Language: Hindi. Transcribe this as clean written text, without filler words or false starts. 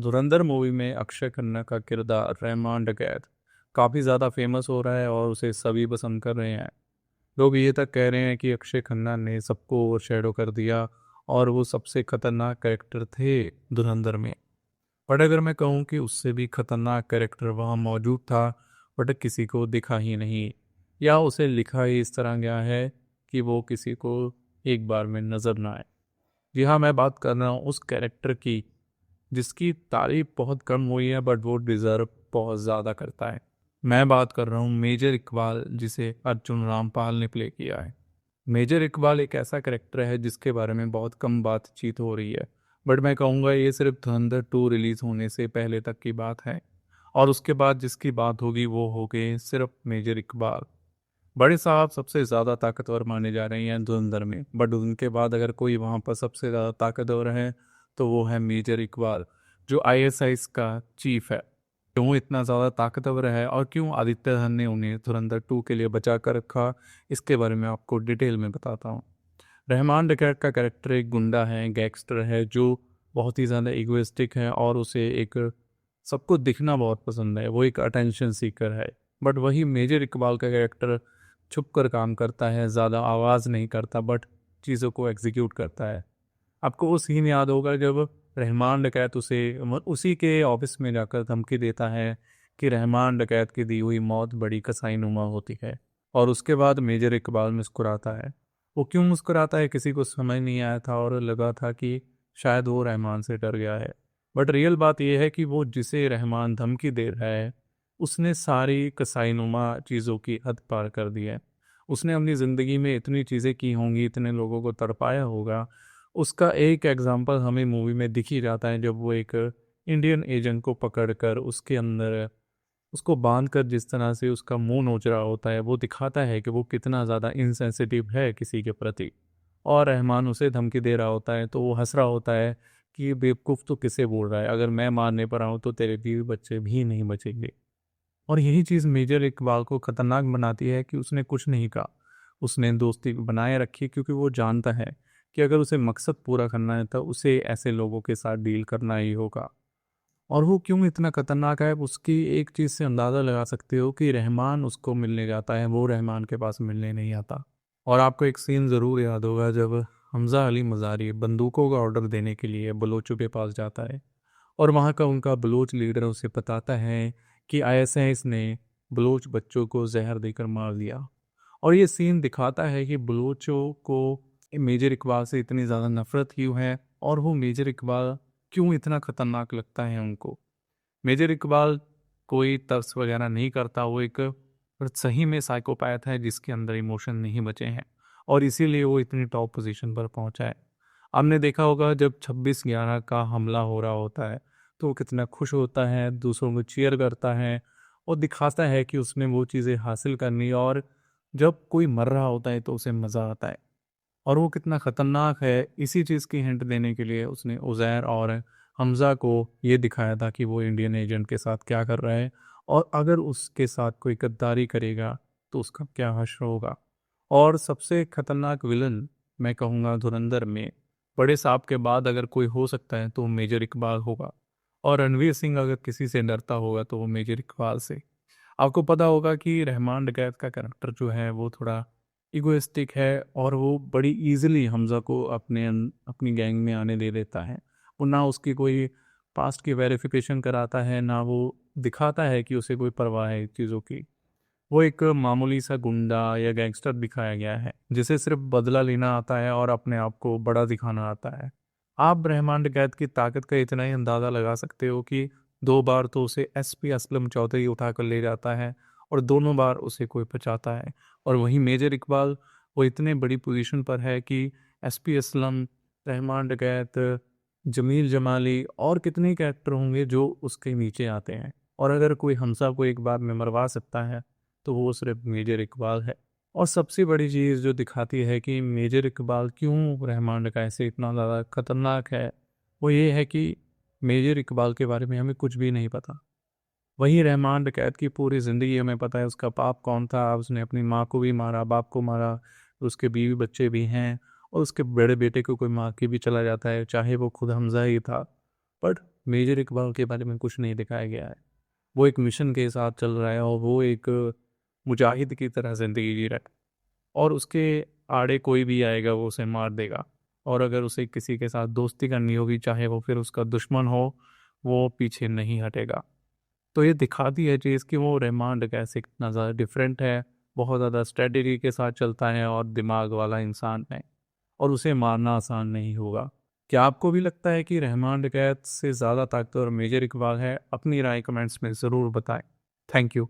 धुरंधर मूवी में अक्षय खन्ना का किरदार रहमान डकैत काफ़ी ज़्यादा फेमस हो रहा है और उसे सभी पसंद कर रहे हैं। लोग ये तक कह रहे हैं कि अक्षय खन्ना ने सबको ओवरशैडो कर दिया और वो सबसे खतरनाक कैरेक्टर थे धुरंधर में। बट अगर मैं कहूँ कि उससे भी खतरनाक कैरेक्टर वहाँ मौजूद था, बट किसी को दिखा ही नहीं, या उसे लिखा ही इस तरह गया है कि वो किसी को एक बार में नज़र ना आए। जी हाँ, मैं बात कर रहा हूँ उस कैरेक्टर की जिसकी तारीफ बहुत कम हुई है बट वो डिज़र्व बहुत ज़्यादा करता है। मैं बात कर रहा हूँ मेजर इकबाल, जिसे अर्जुन रामपाल ने प्ले किया है। मेजर इकबाल एक ऐसा कैरेक्टर है जिसके बारे में बहुत कम बातचीत हो रही है, बट मैं कहूँगा ये सिर्फ धुरंधर 2 रिलीज़ होने से पहले तक की बात है। और उसके बाद जिसकी बात होगी वो हो गए सिर्फ मेजर इकबाल। बड़े साहब सबसे ज़्यादा ताकतवर माने जा रहे हैं धुरंधर में, बट उनके बाद अगर कोई वहाँ पर सबसे ज़्यादा ताकतवर है तो वो है मेजर इकबाल, जो आईएसआईएस का चीफ है। क्यों इतना ज़्यादा ताकतवर है और क्यों आदित्य धन ने उन्हें धुरंधर 2 के लिए बचा कर रखा, इसके बारे में आपको डिटेल में बताता हूँ। रहमान डकैत का कैरेक्टर एक गुंडा है, गैंगस्टर है, जो बहुत ही ज़्यादा इगोइस्टिक है और उसे एक सबको दिखना बहुत पसंद है। वो एक अटेंशन सीकर है। बट वही मेजर इकबाल का कैरेक्टर छुप कर काम करता है, ज़्यादा आवाज़ नहीं करता बट चीज़ों को एग्जीक्यूट करता है। आपको वो सीन याद होगा जब रहमान डकैत उसी के ऑफिस में जाकर धमकी देता है कि रहमान डकैत की दी हुई मौत बड़ी कसाईनुमा होती है, और उसके बाद मेजर इकबाल मुस्कुराता है। वो क्यों मुस्कुराता है किसी को समझ नहीं आया था और लगा था कि शायद वो रहमान से डर गया है। बट रियल बात यह है कि वो जिसे रहमान धमकी दे रहा है उसने सारी कसाईनुमा चीज़ों की हद पार कर दी है। उसने अपनी ज़िंदगी में इतनी चीज़ें की होंगी, इतने लोगों को तड़पाया होगा। उसका एक एग्जाम्पल हमें मूवी में दिख ही जाता है जब वो एक इंडियन एजेंट को पकड़कर उसके अंदर उसको बांध कर जिस तरह से उसका मुंह नोच रहा होता है, वो दिखाता है कि वो कितना ज़्यादा इंसेंसिटिव है किसी के प्रति। और रहमान उसे धमकी दे रहा होता है तो वो हंस रहा होता है कि बेवकूफ़ तो किसे बोल रहा है, अगर मैं मारने पर आऊँ तो तेरे बीवी बच्चे भी नहीं बचेंगे। और यही चीज़ मेजर इकबाल को खतरनाक बनाती है कि उसने कुछ नहीं कहा। उसने दोस्ती बनाए रखी क्योंकि वो जानता है कि अगर उसे मकसद पूरा करना है तो उसे ऐसे लोगों के साथ डील करना ही होगा। और वो क्यों इतना खतरनाक है उसकी एक चीज़ से अंदाज़ा लगा सकते हो कि रहमान उसको मिलने जाता है, वो रहमान के पास मिलने नहीं आता। और आपको एक सीन ज़रूर याद होगा जब हमज़ा अली मज़ारी बंदूकों का ऑर्डर देने के लिए बलोचों के पास जाता है और वहाँ का उनका बलोच लीडर उसे बताता है कि आईएसआईएस ने बलोच बच्चों को जहर देकर मार दिया। और ये सीन दिखाता है कि बलोचों को मेजर इकबाल से इतनी ज़्यादा नफरत क्यों है और वो मेजर इकबाल क्यों इतना खतरनाक लगता है उनको। मेजर इकबाल कोई तर्स वगैरह नहीं करता, वो एक सही में साइकोपैथ है जिसके अंदर इमोशन नहीं बचे हैं, और इसीलिए वो इतनी टॉप पोजीशन पर पहुंचा है। आपने देखा होगा जब 26/11 का हमला हो रहा होता है तो वो कितना खुश होता है, दूसरों को चीयर करता है और दिखाता है कि उसने वो चीज़ें हासिल करनी, और जब कोई मर रहा होता है तो उसे मज़ा आता है। और वो कितना खतरनाक है इसी चीज़ की हिंट देने के लिए उसने उज़ैर और हमज़ा को ये दिखाया था कि वो इंडियन एजेंट के साथ क्या कर रहा है, और अगर उसके साथ कोई गद्दारी करेगा तो उसका क्या हश्र होगा। और सबसे खतरनाक विलन मैं कहूँगा धुरंधर में बड़े साहब के बाद अगर कोई हो सकता है तो वो मेजर इकबाल होगा। और रणवीर सिंह अगर किसी से डरता होगा तो वो मेजर इकबाल से। आपको पता होगा कि रहमान डकैत का कैरेक्टर जो है वो थोड़ा इगोइस्टिक है और वो बड़ी इजीली हमज़ा को अपनी गैंग में आने दे देता है। वो ना उसकी कोई पास्ट की वेरिफिकेशन कराता है, ना वो दिखाता है कि उसे कोई परवाह है चीज़ों की। वो एक मामूली सा गुंडा या गैंगस्टर दिखाया गया है जिसे सिर्फ बदला लेना आता है और अपने आप को बड़ा दिखाना आता है। आप रहमान डकैत की ताकत का इतना ही अंदाज़ा लगा सकते हो कि 2 बार तो उसे एसपी असलम चौधरी उठाकर ले जाता है और दोनों बार उसे कोई बचाता है। और वहीं मेजर इकबाल वो इतने बड़ी पोजीशन पर है कि एसपी असलम, रहमान डकैत, जमील जमाली और कितने कैरेक्टर होंगे जो उसके नीचे आते हैं। और अगर कोई हमसा को एक बार में मरवा सकता है तो वो सिर्फ मेजर इकबाल है। और सबसे बड़ी चीज़ जो दिखाती है कि मेजर इकबाल क्यों रहमान डकैत से इतना ज़्यादा खतरनाक है, वो ये है कि मेजर इकबाल के बारे में हमें कुछ भी नहीं पता। वहीं रहमान डकैत की पूरी ज़िंदगी हमें पता है, उसका बाप कौन था, उसने अपनी माँ को भी मारा, बाप को मारा, उसके बीवी बच्चे भी हैं और उसके बड़े बेटे को कोई मार के भी चला जाता है, चाहे वो खुद हमजा ही था। बट मेजर इकबाल के बारे में कुछ नहीं दिखाया गया है। वो एक मिशन के साथ चल रहा है और वो एक मुजाहिद की तरह ज़िंदगी जी रहा है, और उसके आड़े कोई भी आएगा वो उसे मार देगा। और अगर उसे किसी के साथ दोस्ती करनी होगी, चाहे वो फिर उसका दुश्मन हो, वो पीछे नहीं हटेगा। तो ये दिखाती है चीज़ कि वो रहमान कैसे कितना ज़्यादा डिफरेंट है, बहुत ज़्यादा स्ट्रेटजी के साथ चलता है और दिमाग वाला इंसान है, और उसे मारना आसान नहीं होगा। क्या आपको भी लगता है कि रहमान डकैत से ज़्यादा ताकतवर मेजर इकबाल है? अपनी राय कमेंट्स में ज़रूर बताएं। Thank you.